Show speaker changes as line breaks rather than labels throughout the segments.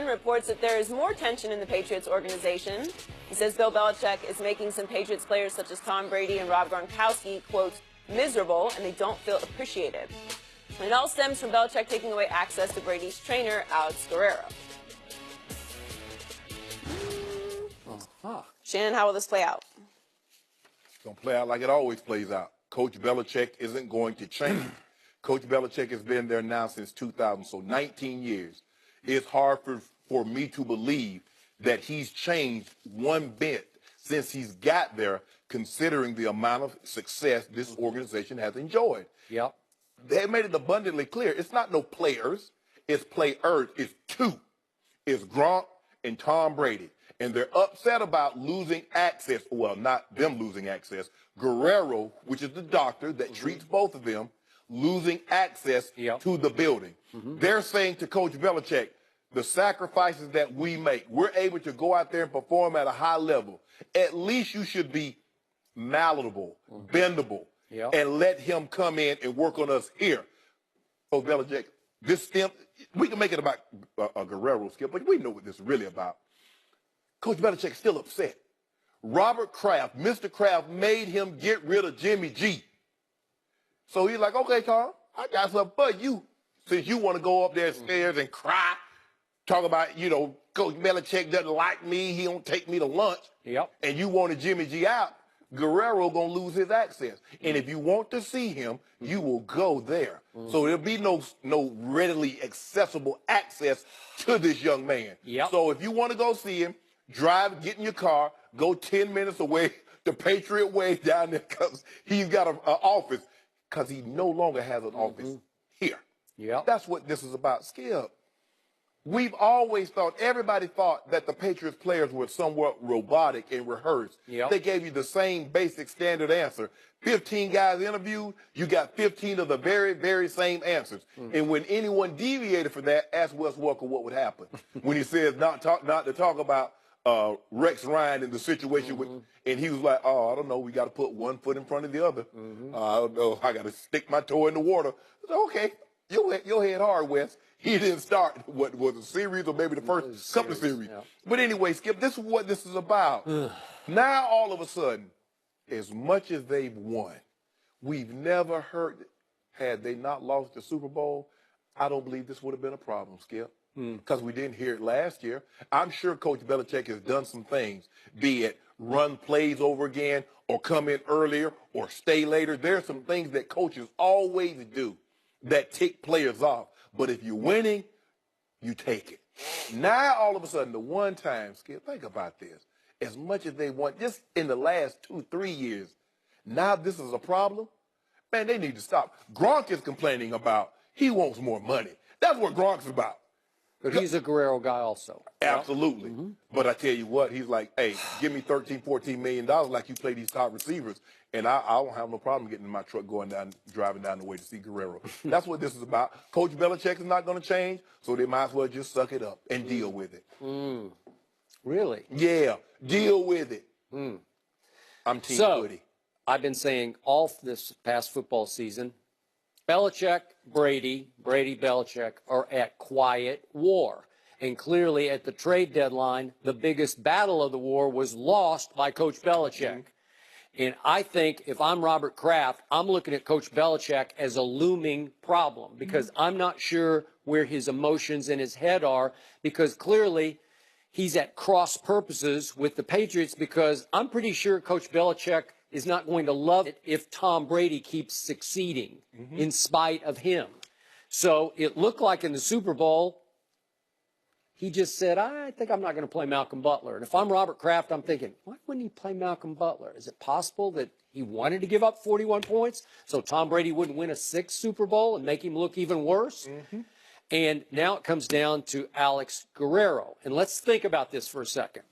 Shannon reports that there is more tension in the Patriots organization. He says Bill Belichick is making some Patriots players such as Tom Brady and Rob Gronkowski, quote, miserable, and they don't feel appreciated. And it all stems from Belichick taking away access to Brady's trainer, Alex Guerrero. Shannon, how will this play out?
It's going to play out like it always plays out. Coach Belichick isn't going to change. Coach Belichick has been there now since 2000, so 19 years. It's hard for me to believe that he's changed one bit since he's got there, considering the amount of success this organization has enjoyed.
Yep.
They made it abundantly clear. It's not no players. It's players. It's two. It's Gronk and Tom Brady. And they're upset about losing access. Well, not them losing access. Guerrero, which is the doctor that treats both of them, losing access to the building. They're saying to Coach Belichick, the sacrifices that we make, we're able to go out there and perform at a high level. At least you should be malleable, bendable, and let him come in and work on us here. Coach Belichick, we can make it about a Guerrero skill, but we know what this is really about. Coach Belichick's still upset. Robert Kraft, Mr. Kraft, made him get rid of Jimmy G. So he's like, okay, Tom, I got something for you. Since you want to go up there stairs and cry, talk about, you know, Coach Belichick doesn't like me, he don't take me to lunch, and you wanted Jimmy G out, Guerrero going to lose his access. And if you want to see him, you will go there. So there'll be no readily accessible access to this young man. So if you want to go see him, drive, get in your car, go 10 minutes away, the Patriot Way down there, because he's got an office, because he no longer has an office here. That's what this is about, Skip. We've always thought, everybody thought that the Patriots players were somewhat robotic and rehearsed. They gave you the same basic standard answer. 15 guys interviewed, you got 15 of the very, very same answers. And when anyone deviated from that, ask Wes Welker what would happen. When he says not to talk about Rex Ryan in the situation with, and he was like, oh, I don't know, we got to put one foot in front of the other. I don't know, I got to stick my toe in the water. Said, okay, your head hard, Wes. He didn't start, what was a series or maybe the first couple of series. But anyway, Skip, this is what this is about. Now, all of a sudden, as much as they've won, we've never heard, had they not lost the Super Bowl, I don't believe this would have been a problem, Skip. Because we didn't hear it last year. I'm sure Coach Belichick has done some things, be it run plays over again or come in earlier or stay later. There are some things that coaches always do that tick players off. But if you're winning, you take it. Now, all of a sudden, the one time, Skip, think about this. As much as they won, just in the last 2-3 years, now this is a problem. Man, they need to stop. Gronk is complaining about he wants more money. That's what Gronk's about.
But he's a Guerrero guy also.
Absolutely. But I tell you what, he's like, hey, give me $13, $14 million like you play these top receivers, and I won't have no problem getting in my truck driving down the way to see Guerrero. That's what this is about. Coach Belichick is not going to change, so they might as well just suck it up and deal with it.
Really?
Yeah, deal with it. I'm Team Woody.
I've been saying all this past football season, Belichick, Brady, Belichick are at quiet war. And clearly at the trade deadline, the biggest battle of the war was lost by Coach Belichick. And I think if I'm Robert Kraft, I'm looking at Coach Belichick as a looming problem because I'm not sure where his emotions in his head are because clearly he's at cross purposes with the Patriots because I'm pretty sure Coach Belichick is not going to love it if Tom Brady keeps succeeding in spite of him. So it looked like in the Super Bowl, he just said, I think I'm not going to play Malcolm Butler. And if I'm Robert Kraft, I'm thinking, why wouldn't he play Malcolm Butler? Is it possible that he wanted to give up 41 points so Tom Brady wouldn't win a sixth Super Bowl and make him look even worse? And now it comes down to Alex Guerrero. And let's think about this for a second.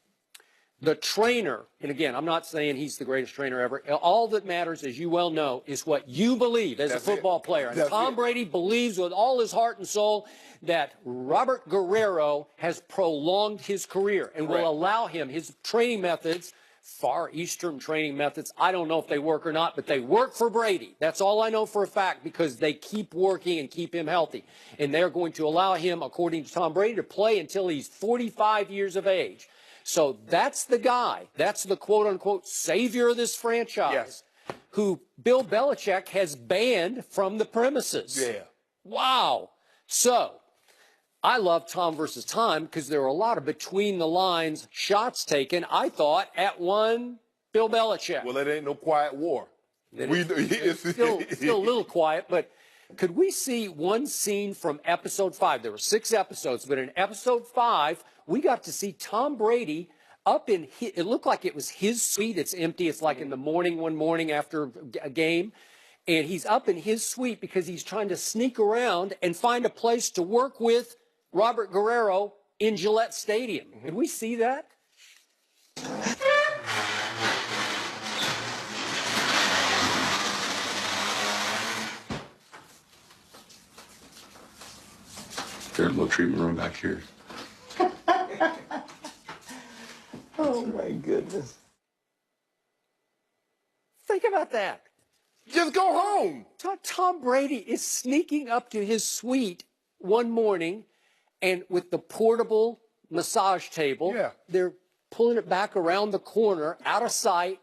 The trainer, and again, I'm not saying he's the greatest trainer ever. All that matters, as you well know, is what you believe as a football player. And Tom Brady believes with all his heart and soul that Robert Guerrero has prolonged his career and will allow him, his training methods Far Eastern training methods. I don't know if they work or not, but they work for Brady. That's all I know for a fact because they keep working and keep him healthy. And they're going to allow him, according to Tom Brady, to play until he's 45 years of age. So that's the guy. That's the quote-unquote savior of this franchise who Bill Belichick has banned from the premises.
Yeah.
Wow. So I love Tom versus Time because there were a lot of between-the-lines shots taken, I thought, at one Bill Belichick.
Well, it ain't no quiet war.
It's still a little quiet, but could we see one scene from episode 5? There were 6 episodes, but in episode 5, we got to see Tom Brady up in it looked like it was his suite. It's empty. It's like in the morning, one morning after a game. And he's up in his suite because he's trying to sneak around and find a place to work with Robert Guerrero in Gillette Stadium. Can we see that?
There's a little treatment room back here.
Oh, my goodness.
Think about that.
Just go home.
Tom Brady is sneaking up to his suite one morning, and with the portable massage table, they're pulling it back around the corner, out of sight,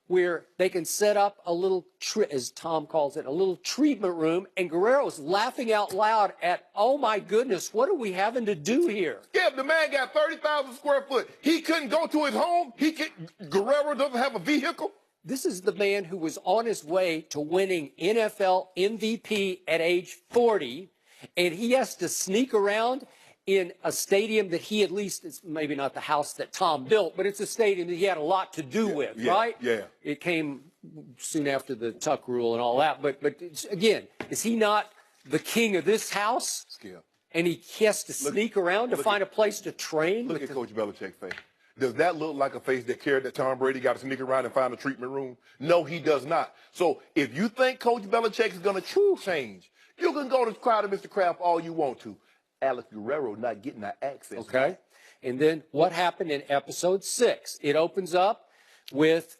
where they can set up a little, as Tom calls it, a little treatment room. And Guerrero's laughing out loud at, oh my goodness, what are we having to do here?
Yeah, the man got 30,000 square foot. He couldn't go to his home. Guerrero doesn't have a vehicle.
This is the man who was on his way to winning NFL MVP at age 40, and he has to sneak around in a stadium that he, at least, it's maybe not the house that Tom built, but it's a stadium that he had a lot to do with, right?
Yeah.
It came soon after the Tuck rule and all that, but again, is he not the king of this house?
Skip.
And he has to sneak around to find a place to train?
Look at Coach Belichick's face. Does that look like a face that cared that Tom Brady got to sneak around and find a treatment room? No, he does not. So if you think Coach Belichick is going to change, you can go to crowd of Mr. Kraft all you want to. Alex Guerrero not getting that access.
Okay. And then what happened in episode 6? It opens up with,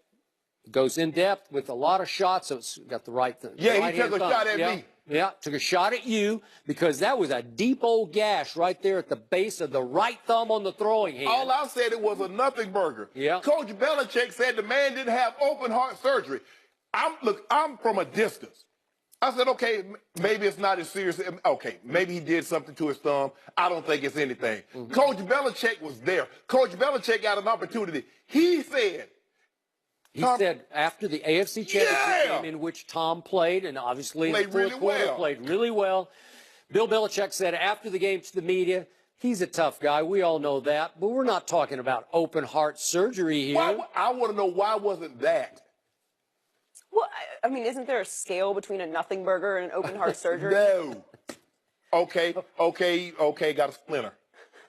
goes in depth with a lot of shots. So it's got the right thing.
Yeah, he took a shot at me.
Yeah, took a shot at you because that was a deep old gash right there at the base of the right thumb on the throwing hand.
All I said, it was a nothing burger.
Yeah.
Coach Belichick said the man didn't have open heart surgery. I'm from a distance. I said, okay, maybe it's not as serious. Okay, maybe he did something to his thumb. I don't think it's anything. Coach Belichick was there. Coach Belichick got an opportunity. He said
after the AFC Championship game in which Tom played, and obviously in the fourth quarter played really well, Bill Belichick said after the game to the media, he's a tough guy. We all know that. But we're not talking about open heart surgery here.
I want to know why wasn't that?
Well, I mean, isn't there a scale between a nothing burger and an open heart surgery?
No. Okay, got a splinter.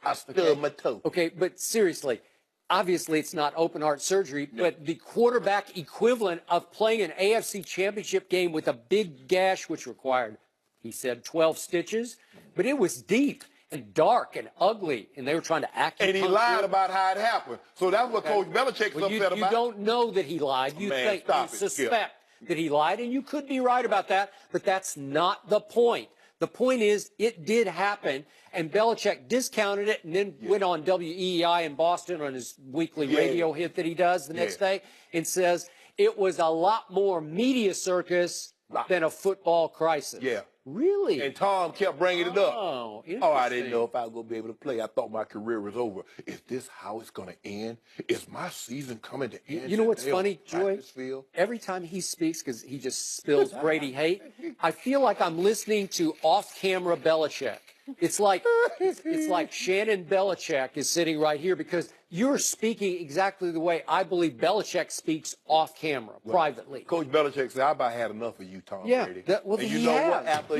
I stubbed my toe.
Okay, but seriously, obviously it's not open heart surgery, but the quarterback equivalent of playing an AFC Championship game with a big gash, which required, he said, 12 stitches, but it was deep and dark and ugly, and they were trying to acupuncture.
And he lied about how it happened. So that's what Coach Belichick's upset about.
You don't know that he lied. You suspect that he lied, and you could be right about that, but that's not the point. The point is it did happen, and Belichick discounted it and then went on WEEI in Boston on his weekly radio hit that he does the next day and says it was a lot more media circus than a football crisis.
Yeah.
Really?
And Tom kept bringing it up.
Oh,
I didn't know if I was going to be able to play. I thought my career was over. Is this how it's going to end? Is my season coming to end?
You know what's funny, Joy? Every time he speaks, because he just spills Brady hate, I feel like I'm listening to off-camera Belichick. It's like Shannon Belichick is sitting right here because you're speaking exactly the way I believe Belichick speaks off camera, privately.
Coach Belichick said, I about had enough of you, Tom Brady.
Well,
and you know what? After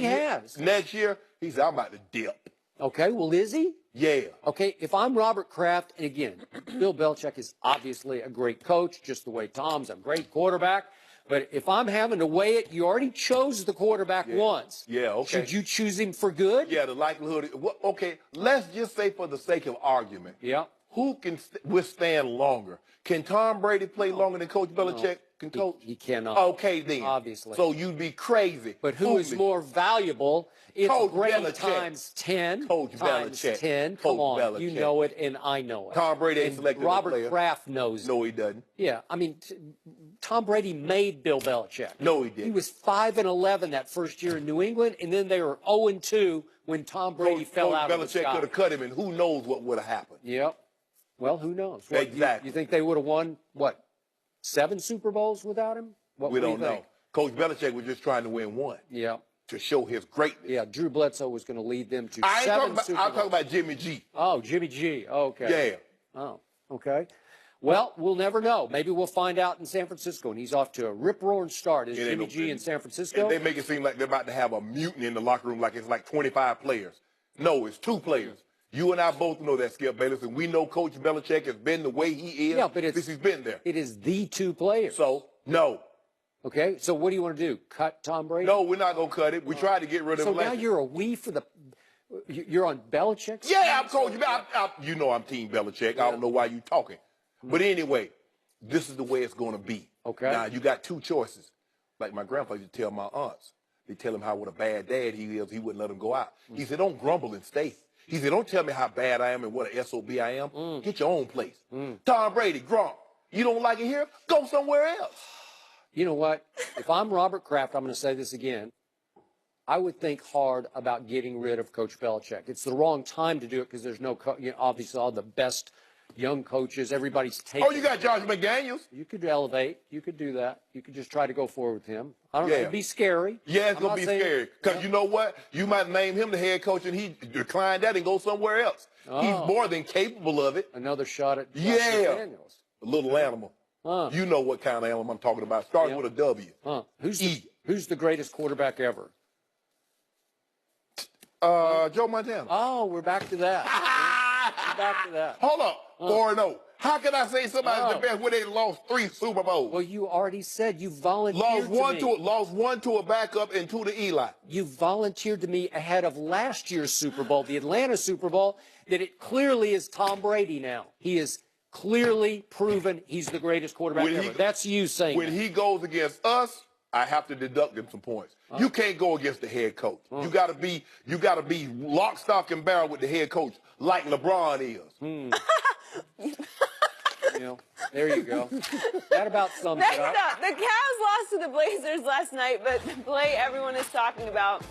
next year, he said, I'm about to dip.
Okay, well, is he?
Yeah.
Okay, if I'm Robert Kraft, and again, Bill Belichick is obviously a great coach, just the way Tom's a great quarterback. But if I'm having to weigh it, you already chose the quarterback once.
Yeah, okay.
Should you choose him for good?
Yeah, the likelihood. Okay, let's just say for the sake of argument.
Yeah.
Who can withstand longer? Can Tom Brady play longer than Coach Belichick can coach?
He cannot.
Okay, then.
Obviously.
So you'd be crazy.
But who is more valuable? It's
Coach
Brady
Belichick.
times 10.
Coach
times
Belichick.
10.
Coach
Come on.
Belichick.
You know it, and I know it.
Tom Brady ain't
and
selected a
Robert
player.
Kraft knows
No,
it.
he doesn't.
Yeah, I mean, Tom Brady made Bill Belichick.
No, he didn't.
He was 5-11 that first year in New England, and then they were 0-2 when Tom Brady fell out of the
Belichick
sky.
could have cut him, and who knows what would have happened.
Yep. Well, who knows? What,
Exactly.
You think they would have won, what, 7 Super Bowls without him? What
We
do you
don't know.
think?
Coach Belichick was just trying to win one
Yeah.
to show his greatness.
Yeah, Drew Bledsoe was going to lead them to
I ain't
7
talking about,
Super
I'm
Bowls.
talking about Jimmy G.
Oh, Jimmy G. Okay.
Yeah.
Oh, okay. Well, we'll never know. Maybe we'll find out in San Francisco, and he's off to a rip-roaring start. Is
It ain't
Jimmy
no-
G in San Francisco?
And they make it seem like they're about to have a mutiny in the locker room, like it's like 25 players. No, it's 2 players. You and I both know that, Skip Bayless, and we know Coach Belichick has been the way he is
Yeah, but
since he's been there.
It is the 2 players.
So, no.
Okay, so what do you want to do? Cut Tom Brady?
No, we're not going to cut it. We tried to get rid of
So
him
now
last year.
you're a we for the – you're on Belichick's
Yeah,
team?
I'm Coach. You know I'm Team Belichick. I don't know why you talking. But anyway, this is the way it's going to be.
Okay.
Now, you got 2 choices. Like my grandfather used to tell my aunts. They tell him how what a bad dad he is. He wouldn't let him go out. He said, don't grumble and stay. He said, don't tell me how bad I am and what an SOB I am. Get your own place. Tom Brady, Gronk, you don't like it here? Go somewhere else.
You know what? If I'm Robert Kraft, I'm going to say this again. I would think hard about getting rid of Coach Belichick. It's the wrong time to do it because there's no, obviously, all the best young coaches. Everybody's taking.
Oh, you got Josh McDaniels.
You could elevate. You could do that. You could just try to go forward with him. I don't know.
Yeah.
It'd be scary.
Yeah, it's
I'm
going
not
to be
saying-
scary. Because you know what? You might name him the head coach and he decline that and go somewhere else. He's more than capable of it.
Another shot at Josh
Yeah.
McDaniels.
A little animal. You know what kind of animal I'm talking about. Starting with a W.
Who's the greatest quarterback ever?
Joe Montana.
Oh, we're back to that. We're back to that.
Hold up. 4-0. How can I say somebody's the best when they lost 3 Super Bowls?
Well, you already said you volunteered
Lost one to a backup and 2 to Eli.
You volunteered to me ahead of last year's Super Bowl, the Atlanta Super Bowl, that it clearly is Tom Brady now. He is clearly proven he's the greatest quarterback ever. That's you saying
When
that.
he goes against us, I have to deduct him some points. You can't go against the head coach. You gotta be lock, stock, and barrel with the head coach, like LeBron is.
You know, there you go. That about sums
Next
it up.
up, the Cavs lost to the Blazers last night, but the play everyone is talking about